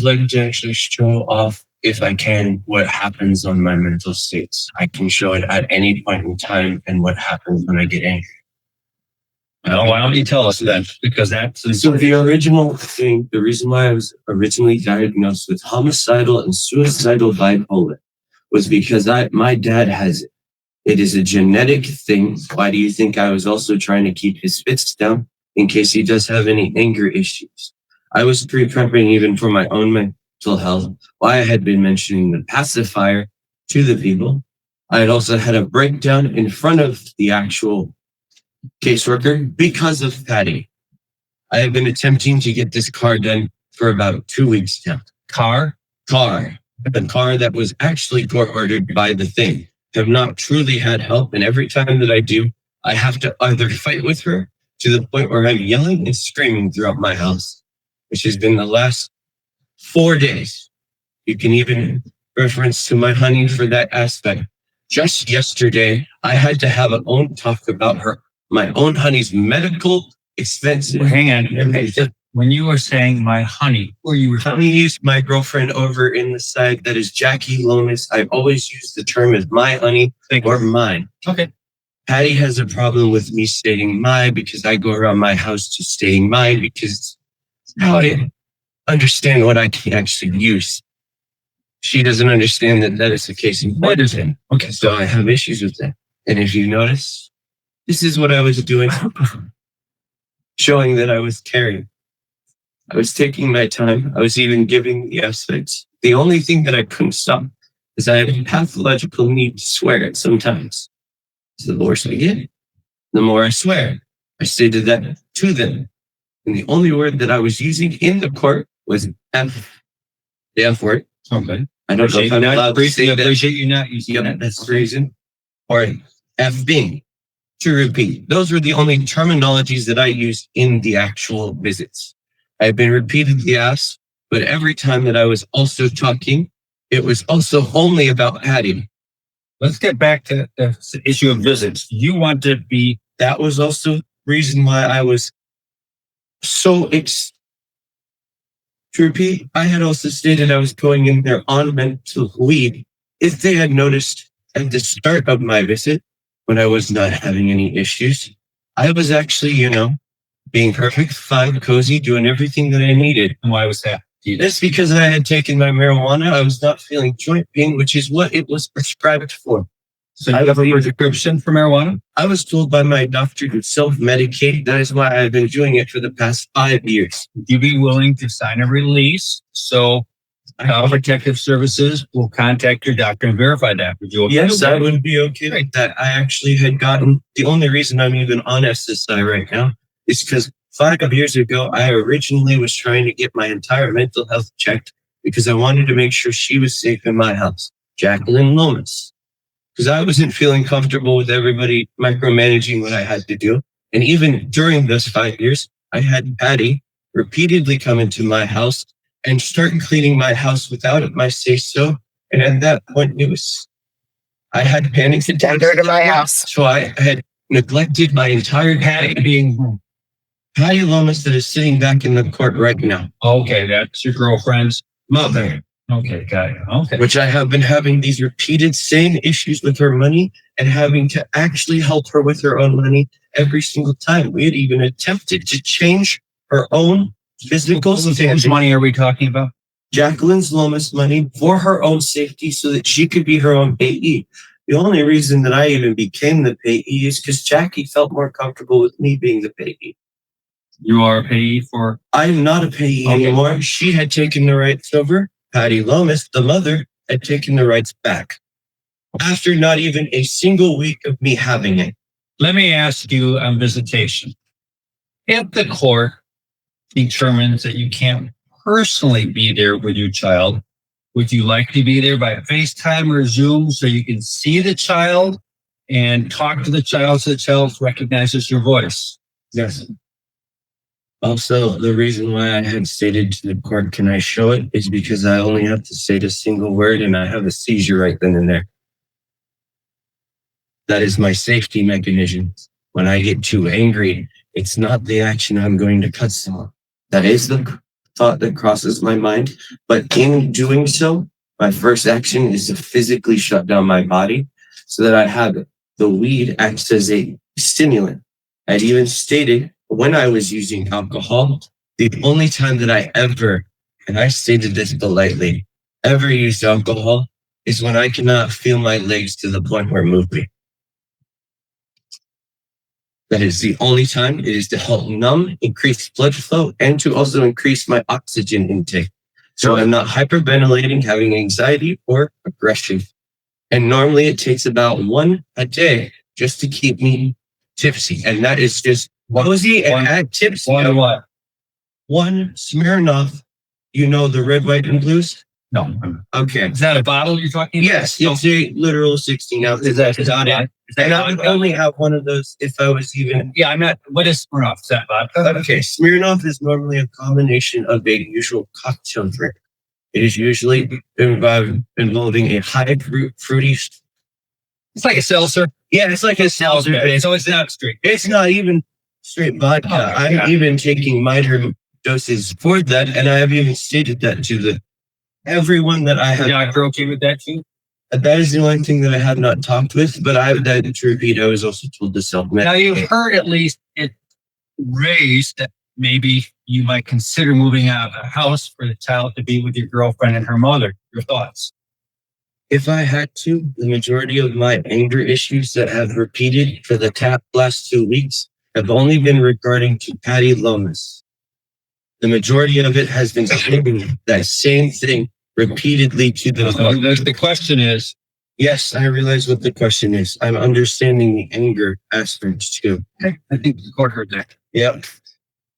would like to actually show off, if I can, what happens on my mental states. I can show it at any point in time and what happens when I get angry. Well, why don't you tell us then? Because that's so the original thing, the reason why I was originally diagnosed with homicidal and suicidal bipolar was because my dad has it. It is a genetic thing. Why do you think I was also trying to keep his fists down in case he does have any anger issues? I was pre-prepping even for my own mental health. Why I had been mentioning the pacifier to the people. I had also had a breakdown in front of the actual caseworker because of Patty. I have been attempting to get this car done for about 2 weeks now. car. The car that was actually court ordered by the thing. Have not truly had help. And every time that I do, I have to either fight with her to the point where I'm yelling and screaming throughout my house, which has been the last 4 days. You can even reference to my honey for that aspect. Just yesterday, I had to have an own talk about my own honey's medical expenses. Well, hang on. When you were saying my honey, who are you referring to? Honey's my girlfriend over in the side. That is Jackie Lomas. I've always used the term as my honey or mine. Okay. Patty has a problem with me stating my because I go around my house to stating mine because how I understand what I can actually use. She doesn't understand that is the case in point. Okay. So I have issues with that. And if you notice, this is what I was doing, showing that I was caring. I was taking my time. I was even giving the aspects. The only thing that I couldn't stop is I have a pathological need to swear at sometimes. So the worse I get, the more I swear. I stated that to them. And the only word that I was using in the court was F. The F word. Okay. I don't know if I'm allowed to say that. Appreciate you not using that. That's the reason. Or F being. To repeat. Those were the only terminologies that I used in the actual visits. I've been repeatedly asked, but every time that I was also talking, it was also only about Patty. Let's get back to the issue of visits. You want to be... That was also the reason why I was so to repeat, I had also stated I was going in there on mental leave. If they had noticed at the start of my visit, when I was not having any issues, I was actually, being perfect, fine, cozy, doing everything that I needed. And why was that? That's because I had taken my marijuana. I was not feeling joint pain, which is what it was prescribed for. So you have a prescription for marijuana? I was told by my doctor to self-medicate. That is why I've been doing it for the past 5 years. Would you be willing to sign a release? So Protective Services will contact your doctor and verify that. Would you? Okay? Yes, I would be okay with that. I actually had gotten, the only reason I'm even on SSI right now is because 5 years ago, I originally was trying to get my entire mental health checked because I wanted to make sure she was safe in my house. Jacqueline Lomas. Because I wasn't feeling comfortable with everybody micromanaging what I had to do. And even during those 5 years, I had Patty repeatedly come into my house and start cleaning my house without my say-so. And at that point, I had panic attacks. To my house. So I had neglected my entire Patty being Patty Lomas that is sitting back in the court right now. Okay, that's your girlfriend's mother. Okay, got it. Okay. Which I have been having these repeated same issues with her money and having to actually help her with her own money every single time. We had even attempted to change her own physical standing. Whose money are we talking about? Jacqueline's Lomas money for her own safety so that she could be her own payee. The only reason that I even became the payee is because Jackie felt more comfortable with me being the payee. You are a payee for? I'm not a payee anymore. She had taken the rights over. Patty Lomas, the mother, had taken the rights back after not even a single week of me having it. Let me ask you on visitation. If the court determines that you can't personally be there with your child, would you like to be there by FaceTime or Zoom so you can see the child and talk to the child so the child recognizes your voice? Yes. Also, the reason why I had stated to the court, can I show it, is because I only have to say a single word and I have a seizure right then and there. That is my safety mechanism. When I get too angry, it's not the action I'm going to cut someone. That is the thought that crosses my mind. But in doing so, my first action is to physically shut down my body so that I have the weed acts as a stimulant. I'd even stated when I was using alcohol, the only time that I ever, and I stated this politely, ever used alcohol is when I cannot feel my legs to the point where moving. That is the only time. It is to help numb, increase blood flow, and to also increase my oxygen intake. So I'm not hyperventilating, having anxiety or aggression. And normally it takes about one a day just to keep me tipsy. And that is just cozy and add tipsy. One what? One Smirnoff, the red, white, and blues? No. Okay. Is that a bottle you're talking about? Yes, it's a literal 16 ounces. Is that And I would only have one of those if I was even. Yeah, I'm not. What is Smirnoff? Is that vodka? Okay, Smirnoff is normally a combination of a usual cocktail drink. It is usually involving a high fruity. It's like a seltzer. Yeah, it's like a seltzer. Okay. So it's not straight. It's not even straight vodka. I'm even taking minor doses for that, and I have even stated that to everyone that I have. Yeah, you're okay with that too? That is the only thing that I have not talked with, but I have that to repeat. I was also told to self-medicate. Now you've heard at least it raised that maybe you might consider moving out of the house for the child to be with your girlfriend and her mother. Your thoughts? If I had to, the majority of my anger issues that have repeated for the last 2 weeks have only been regarding to Patty Lomas. The majority of it has been saying that same thing repeatedly to the question is. Yes, I realize what the question is. I'm understanding the anger aspect too. Okay, I think the court heard that. Yep.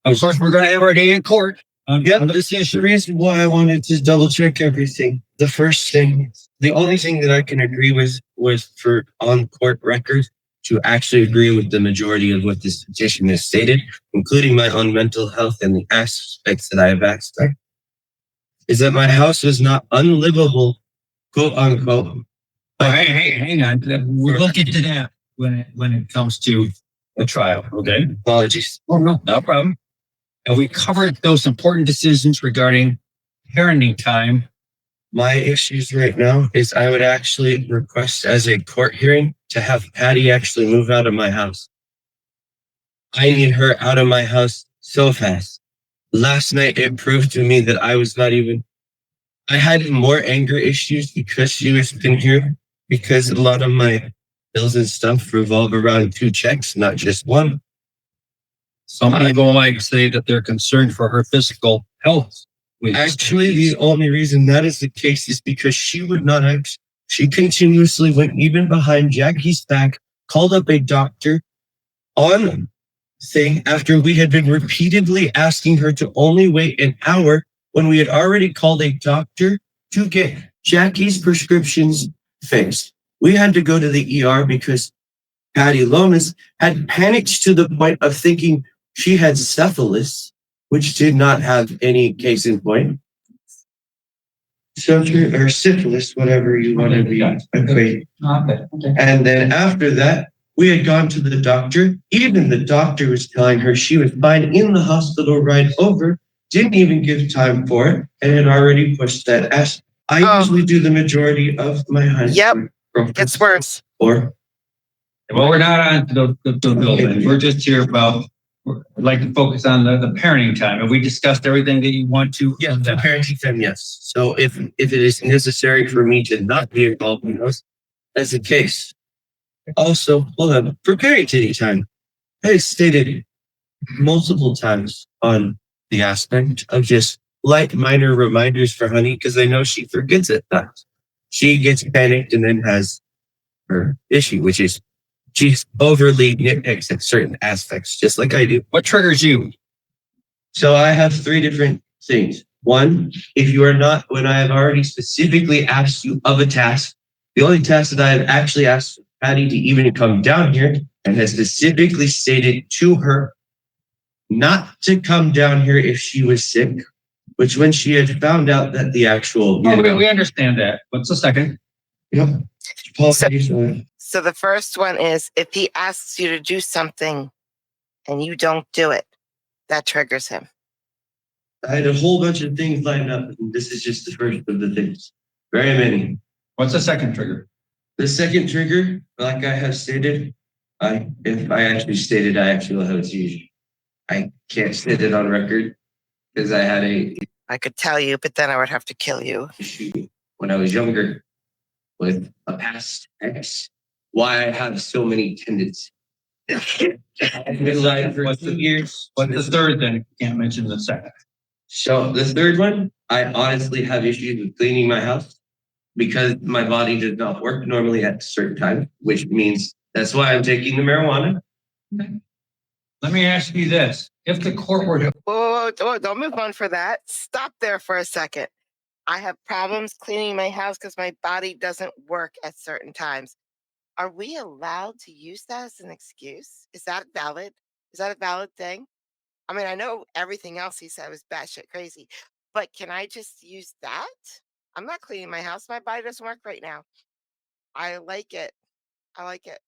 Of course, we're going to have our day in court. Yep. This is the reason why I wanted to double check everything. The first thing, the only thing that I can agree with was for on court record to actually agree with the majority of what this petition has stated, including my own mental health and the aspects that I have asked, is that my house is not unlivable, quote unquote. But hey, hang on. We'll look into that when it comes to a trial. Okay. Apologies. Oh, no problem. And we covered those important decisions regarding parenting time. My issues right now is I would actually request as a court hearing to have Patty actually move out of my house. I need her out of my house so fast. Last night, it proved to me that I had more anger issues because she was in here, because a lot of my bills and stuff revolve around 2 checks, not just one. Some people might say that they're concerned for her physical health. Actually, the only reason that is the case is because she would not she continuously went even behind Jackie's back, called up a doctor on thing after we had been repeatedly asking her to only wait an hour when we had already called a doctor to get Jackie's prescriptions fixed. We had to go to the ER because Patty Lomas had panicked to the point of thinking she had syphilis, which did not have any case in point. Or syphilis, whatever you want to be. Okay. And then after that, we had gone to the doctor. Even the doctor was telling her she was fine in the hospital right over, didn't even give time for it, and had already pushed that ass. I usually do the majority of my honey. Yep. It's worse. Or well, we're not on the building. We're just here about. I'd like to focus on the parenting time. Have we discussed everything that you want to? Yeah, the parenting time, yes. So if it is necessary for me to not be involved in those, that's the case. Also, hold on, for parenting time, I stated multiple times on the aspect of just light minor reminders for honey, because I know she forgets it. She gets panicked and then has her issue, which is she's overly nitpicks at certain aspects, just like I do. What triggers you? So I have 3 different things. One, if you are not, when I have already specifically asked you of a task, the only task that I have actually asked Patty to even come down here and has specifically stated to her not to come down here if she was sick, which when she had found out that the actual... we understand that. What's the second? Yep. So the first one is if he asks you to do something and you don't do it, that triggers him. I had a whole bunch of things lined up, and this is just the first of the things. Very many. What's the second trigger? The second trigger, like I have stated, if I actually stated, I actually will have a seizure. I can't state it on record because I had a I could tell you, but then I would have to kill you. issue when I was younger with a past ex. Why I have so many tendencies. I've been lying for 2 years. What's the third then? You can't mention the second. So the third one, I honestly have issues with cleaning my house because my body does not work normally at a certain time, which means that's why I'm taking the marijuana. Let me ask you this. If the court were to Whoa, don't move on for that. Stop there for a second. I have problems cleaning my house because my body doesn't work at certain times. Are we allowed to use that as an excuse? Is that valid? Is that a valid thing? I mean, I know everything else he said was batshit crazy, but can I just use that? I'm not cleaning my house. My body doesn't work right now. I like it. I like it.